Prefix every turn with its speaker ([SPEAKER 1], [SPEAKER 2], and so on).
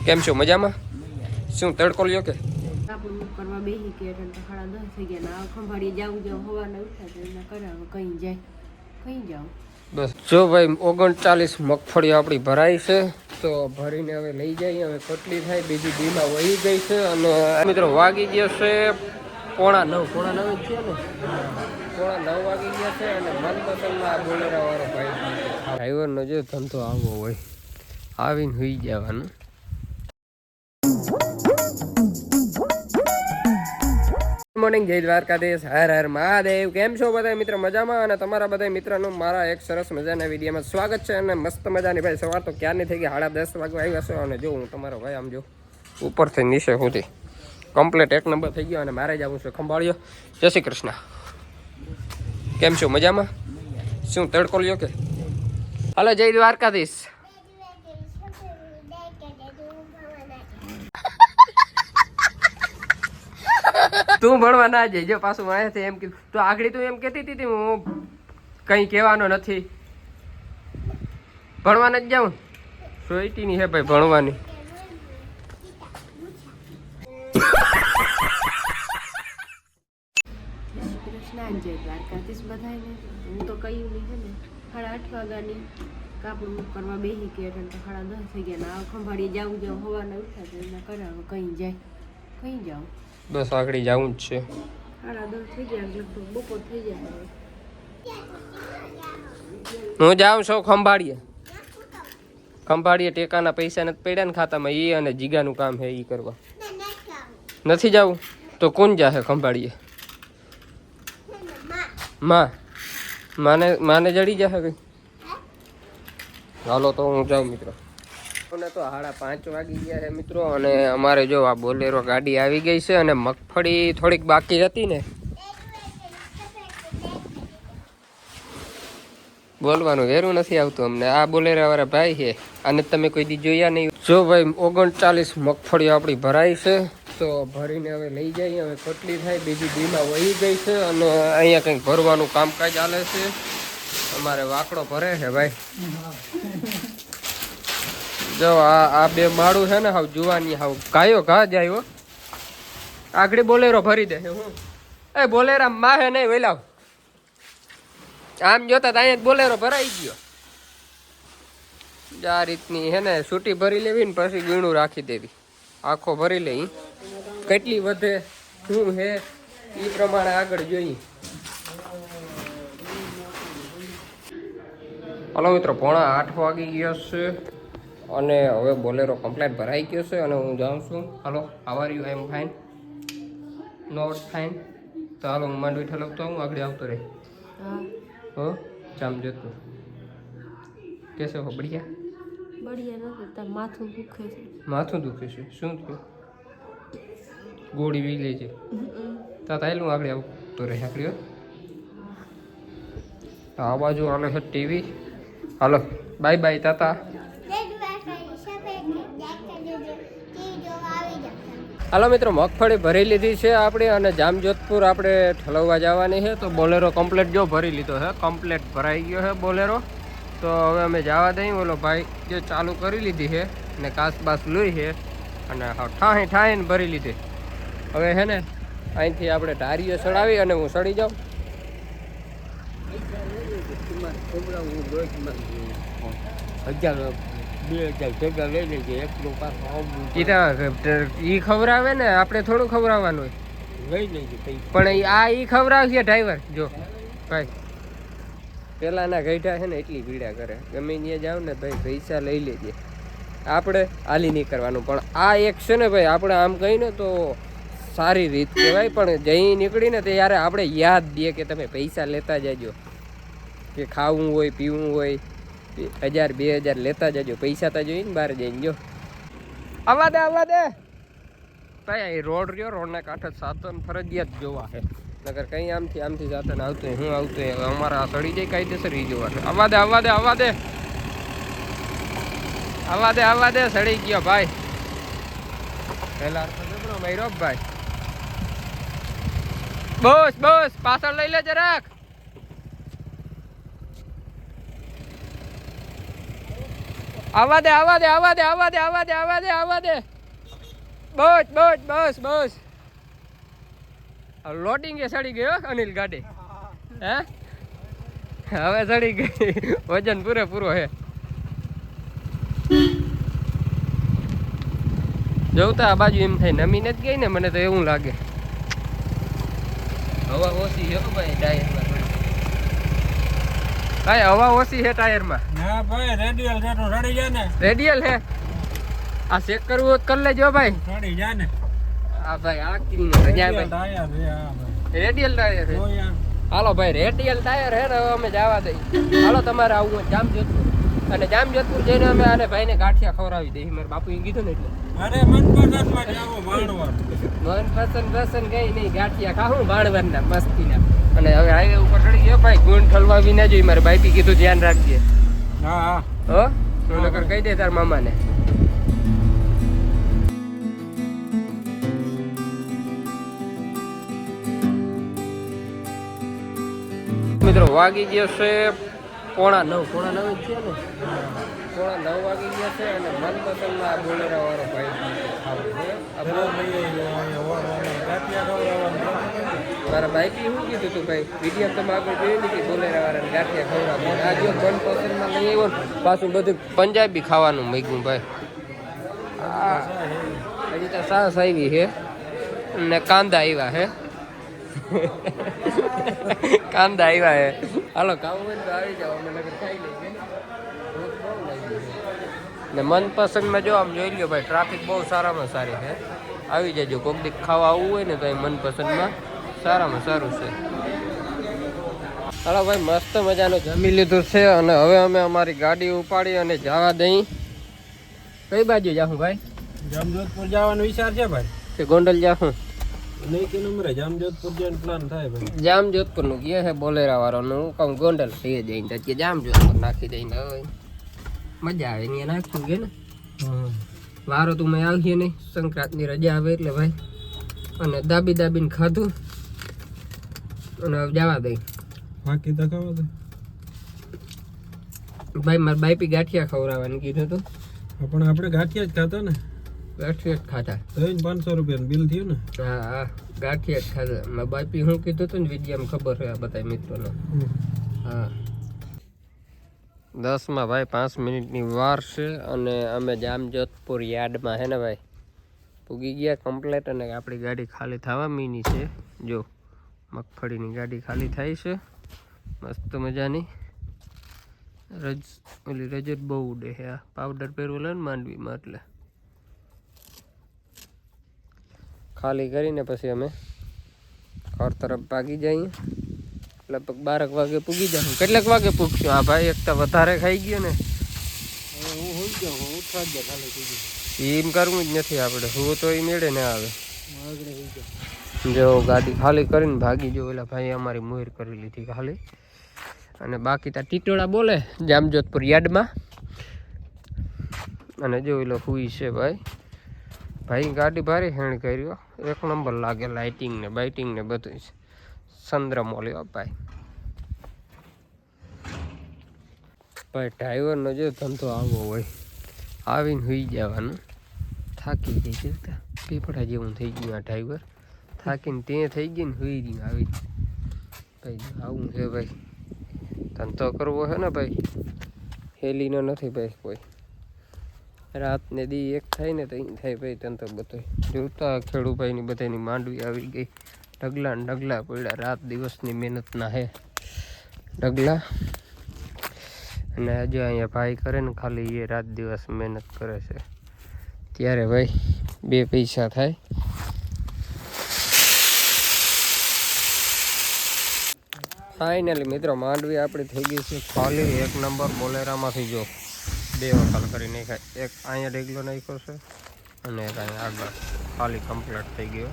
[SPEAKER 1] કેમ છો મજામાં? શું તડકો લ્યો કે?
[SPEAKER 2] આપણું કરવા બેસી કે એટલે તો 10:30 થઈ ગયા ને આ ખંભાળીએ જાવું હવાના ઉઠા તો એના કરાવે કઈ જાય કઈ જાવ
[SPEAKER 1] બસ જો ભાઈ 39 મગફળી આપણી ભરાઈ છે તો ભરીને હવે લઈ જઈએ. હવે કેટલી થાય બીજી દીમાં વહી ગઈ છે અને મિત્રો વાગી ગયા છે 8:45 જ છે ને 8:45 વાગી ગયા છે અને મનપસંદમાં બોલેરા વાળો ભાઈ ડ્રાઈવરનો જે ધંધો આવો હોય આવીને હોઈ જવાનું. મોર્નિંગ, જય દ્વારકાધીશ, હર હર મહાદેવ. કેમ છો બધા મિત્ર? મજામાં? અને તમારા બધા મિત્રોનું મારા એક સરસ મજાના વિડીયોમાં સ્વાગત છે. અને મસ્ત મજાની ભાઈ સવાર તો ક્યારની થઈ ગઈ, 10:30 વાગે આવ્યા છો અને જો હું તમારો ભાઈ આમ જો ઉપરથી નીચે સુધી કમ્પ્લીટ એક નંબર થઈ ગયો અને મારે જ આવું છું ખંભાળ્યો. જય શ્રી કૃષ્ણ. કેમ છો મજામાં? શું તડકો લ્યો કે? હાલો, જય દ્વારકાધીશ. તું ભણવા ના જઈ જો પાછું અહીંયાથી એમ કીધું તો આગળ તું એમ કહેતી હતી હું કંઈ કહેવાનો નથી, ભણવા નથી જાઉં. સોઈટીની હે ભાઈ ભણવાની.
[SPEAKER 2] કૃષ્ણ જય દ્વારકાધીશ બધાને. હું તો કહ્યું નહીં છે ને 8:30 વાગ્યાની કાપડું કરવા બેસી કે એટલે તો 10:30 થઈ ગયા ને આ ખંભાળીએ જાવું હવાના ઉઠા તો એના કરાવે કઈ જાય કઈ જાવ.
[SPEAKER 1] બસ આગળ જવું જ છે.
[SPEAKER 2] 10:30 થઈ ગયા લગભગ બપોર થઈ જાય.
[SPEAKER 1] હું જાઉં છું ખંભાળીએ. ખંભાળીએ ટેકાના પૈસા નથી પડ્યા ને ખાતામાં, એ અને જીગાનું કામ છે એ કરવા. નથી જવું તો કોણ જાહે ખંભાળીએ? માને જડી જશે કઈ? હાલો તો હું જાઉં મિત્રો. ને તો 5:30 વાગી ગયા છે મિત્રો અને અમારે જો આ બોલેરો ગાડી આવી ગઈ છે અને મગફળી થોડીક બાકી હતી ને, બોલવાનું વેરું નથી આવતું અમને. આ બોલેરા વાળા ભાઈ છે અને તમે કોઈ દી જોયા નહીં. જો ભાઈ 39 મગફળી આપણી ભરાઈ છે તો ભરીને હવે લઈ જઈએ. હવે કેટલી થાય બીજી દીમાં વહી ગઈ છે અને અહીંયા કંઈક ભરવાનું કામકાજ ચાલે છે. અમારે વાકડો ભરે છે ભાઈ. જો આ બે માળું છે ને હાવ જુવાની હાવ ગાયો ઘા જાય. આગળ બોલેરો ભરી દે હું એ બોલેરા માહે નહીં વેલાવ. આમ જોતા તો અહીંયા બોલેરો ભરાઈ ગયો. આ રીતની હે ને છૂટી ભરી લેવી ને પછી ગીણું રાખી દેવી. આખો ભરી લઈ કેટલી વધે શું હે એ પ્રમાણે આગળ જોઈએ. હલો મિત્રો, 7:45 વાગી ગયો છે અને હવે બોલેરો કમ્પ્લીટ ભરાઈ ગયો છે અને હું જાઉં છું. Hello, how are you? I am fine, not fine. તો હાલો હું માંડવી ઠલવતો હું આગળ આવતો રહે. હો જામ જતું કેસે હો? બઢિયા
[SPEAKER 2] બઢિયા નથી. તાર માથું દુખે છે.
[SPEAKER 1] માથું દુખે છે? શું થયું? ગોળી વી લે છે તા તાયલું આગળ આવતો રહે. આગળ આ બાજુ હાલે છે ટીવી. હાલો બાય બાય તાતા. હાલો મિત્રો, મગફળી ભરી લીધી છે આપણે અને જામજોધપુર આપણે ઠલવવા જવાની છે. તો બોલેરો કમ્પ્લેટ જો ભરી લીધો છે, કમ્પ્લેટ ભરાઈ ગયો છે બોલેરો. તો હવે અમે જવા દઈએ. ઓલો ભાઈ જે ચાલુ કરી લીધી છે ને કાસ બાસ લઈ છે અને ઠાહીને ભરી લીધી. હવે હે ને અહીંથી આપણે ઢારીઓ ચડાવી અને હું ચડી જાઉં. ઈ ખવડાવે ને, આપણે થોડું ખવડાવવાનું હોય. પણ આ ઈ ખવડાવશે ડ્રાઈવર. જો ભાઈ પેલાના ગઈઢા છે ને એટલી પીડા કરે. ગમે ત્યાં જાવ ને ભાઈ પૈસા લઈ લેજે, આપણે હાલી નહીં કરવાનું. પણ આ એક છે ને ભાઈ, આપણે આમ કહીને તો સારી રીત કહેવાય. પણ જઈ નીકળીને ત્યારે આપણે યાદ દઈએ કે તમે પૈસા લેતા જજો, કે ખાવું હોય પીવું હોય 1000-2000 લેતા જજો. પૈસા તો જોઈને બહાર જઈને જો. આવવા દે ભાઈ. રોડ રહ્યો, રોડના કાંઠે સાધન ફરજિયાત જોવા છે. નગર કઈ આમથી સાધન આવતું હું આવતું હવે અમારા આ સડી જાય કાયદેસર એ જોવા છે. આવવા દે સડી ગયો ભાઈ. પેલા ભાઈ ભાઈ બસ પાછળ લઈ લે જરાક. આવા દે આવા દે આવા દે આવા દે આવા દે આવા દે આવા દે બસ બસ બસ બસ લોડિંગ એ સડી ગયો અનિલ ગાડી હે હવે સડી ગઈ વજન પૂરેપૂરો હે જોતા આ બાજુ એમ થાય નમીને જ ગઈ ને મને તો એવું લાગે હવા ઓછી છે ભાઈ ટાયરમાં ભાઈ હવા ઓછી છે ટાયરમાં
[SPEAKER 3] ના ભાઈ રેડિયલ છે તો રડી જાય ને
[SPEAKER 1] રેડિયલ હે આ ચેક કરવું હોય તો કરી લેજો ભાઈ
[SPEAKER 3] રડી જાય ને
[SPEAKER 1] આ ભાઈ આ કિંગ રજા ભાઈ
[SPEAKER 3] ટાયર છે આ ભાઈ
[SPEAKER 1] રેડિયલ ટાયર છે
[SPEAKER 3] તો યાર
[SPEAKER 1] હાલો ભાઈ રેડિયલ ટાયર હે ને હવે અમે જવા દઈ હાલો તમારે આવું હોય જામજોધપુર અને જામજોધપુર જઈને અમે આને ભાઈને ગાંઠિયા ખવડાવી દઈએ મારા બાપુ એ કીધું ને એટલે
[SPEAKER 3] અરે મનપસંદ માં જાવો ભાણવર
[SPEAKER 1] મનપસંદ કઈ નહીં ગાંઠિયા ખાવું ભાણવરના મસ્તીના અને હવે હાઈવે ઉપર ચડી ગયો ભાઈ ગુણ ઠલવાવી ના જોઈએ મારે બાઈપી કીધું ધ્યાન રાખજે
[SPEAKER 3] હા હા
[SPEAKER 1] હો નકર કહી દે તાર મામાને મિત્રો વાગી ગયો છે 8:45 જ છે ને 8:45 વાગી ગયા છે અને મનપસંદમાં આ બોલેરા વાળો ભાઈ ખાવું છે મારા બાઈકી શું કીધું તું ભાઈ વિડીયો તમે આગળ જોઈ લીધી બોલેરા વાળાને ગાંઠિયા ખવડાવે આ જો મનપસંદમાં લઈ આવ્યો ને પાછું બધું પંજાબી ખાવાનું મૂક્યું ભાઈ હજી તો સાસ આવી છે ને કાંદા આવ્યા છે કાંદા આવ્યા હે હાલો ખાવું હોય તો આવી જાવ અમે નગર ખાઈ લઈએ ને મનપસંદમાં જો આમ જોઈ લ્યો ભાઈ ટ્રાફિક બહુ સારામાં સારી છે આવી જજો કોક દી ખાવા આવવું હોય ને તો એ મનપસંદમાં સારામાં સારું છે હાલો ભાઈ મસ્ત મજાનું જમી લીધું છે અને હવે અમે અમારી ગાડી ઉપાડી અને જવા દઈ કઈ બાજુ જાઉં ભાઈ
[SPEAKER 3] જામજોધપુર જવાનો વિચાર છે ભાઈ
[SPEAKER 1] કે ગોંડલ જાઉં
[SPEAKER 3] નહીં કે નંબરે જામજોધપુર જવાનો પ્લાન થાય ભાઈ
[SPEAKER 1] જામજોધપુર નું ગયા છે બોલેરા વાળાનું હું કહું ગોંડલ થઈ જઈને કે જામજોધપુર નાખી દઈને હવે મજા આવે ને નાખ્યું કે ને વારો તું મેં આવીએ નહીં સંક્રાંતની રજા આવે એટલે ભાઈ અને દાબીને ખાધું અને હવે જવા દઈ
[SPEAKER 3] બાકી તો ખાવા દે
[SPEAKER 1] ભાઈ મારે બાઈપી ગાંઠિયા ખવડાવવાનું કીધું હતું
[SPEAKER 3] પણ આપણે ગાંઠિયા જ ખાતા ને
[SPEAKER 1] ગાંઠિયા જ ખાતા
[SPEAKER 3] તો 500 રૂપિયાનું બિલ થયું ને
[SPEAKER 1] હા હા ગાંઠિયા જ ખાતા મારા બાઈપી હું કીધું હતું ને વિડીયામાં ખબર હોય આ બધા મિત્રોને હા 10 માં ભાઈ 5 મિનિટની વાર છે અને અમે જામજોધપુર યાર્ડમાં હે ને ભાઈ પૂગી ગયા કમ્પ્લેટ અને આપણી ગાડી ખાલી થવા મીની છે જો મગફળીની ગાડી ખાલી થાય છે મસ્ત મજાની રજત બહુ ઉડે છે આ પાવડર પહેરવું લે ને માંડવીમાં એટલે ખાલી કરીને પછી અમે ઘર તરફ ભાગી જઈએ લગભગ 12 વાગે પૂગી જાઉં કેટલાક વાગે પૂગશું આ ભાઈ એક તો વધારે ખાઈ ગયો ને
[SPEAKER 3] હું હોઈ જાઉં હું ઉઠવા જ ખાલી થઈ ગયું
[SPEAKER 1] એમ કરવું જ નથી આપણે હું તો એ મેળે ને આવે
[SPEAKER 3] આગળ હોઈ જાઉં
[SPEAKER 1] જો ગાડી ખાલી કરીને ભાગી જો એટલે ભાઈ અમારી મોર કરી લીધી ખાલી અને બાકી ત્યાં ટીટોળા બોલે જામજોધપુર યાર્ડમાં અને જો એલો હુઈ છે ભાઈ ગાડી ભારી હેણ કર્યો 1 નંબર લાગે લાઇટિંગ ને બાઇટિંગ ને બધું સંદ્રમો લ્યો ભાઈ ડ્રાઈવરનો જો ધંધો આવો હોય આવીને હુઈ જવાનું થાકી ગઈ છે પીપળા જેવું થઈ ગયું આ ડ્રાઈવર થાકીને તે થઈ ગઈ ને હુઈ રહ્યું આવી ભાઈ આવું છે ભાઈ ધંધો કરવો છે ને ભાઈ હેલીનો નથી ભાઈ કોઈ રાતને દી એક થાય ને તો થાય ભાઈ ધંધો બધો જોતા ખેડૂભાઈની બધાની માંડવી આવી ગઈ ડગલા પડ્યા રાત દિવસની મહેનતના હે ડગલા અને હજુ અહીંયા ભાઈ કરે ને ખાલી એ રાત દિવસ મહેનત કરે છે ત્યારે ભાઈ 2 પૈસા થાય ફાઇનલી મિત્રો માંડવી આપણી થઈ ગઈ છે ખાલી 1 નંબર બોલેરામાંથી જો 2 વખાલ કરી નાખાય એક અહીંયા રેગલો નાખ્યો છે અને એક અહીંયા આગળ ખાલી કમ્પ્લીટ થઈ ગયો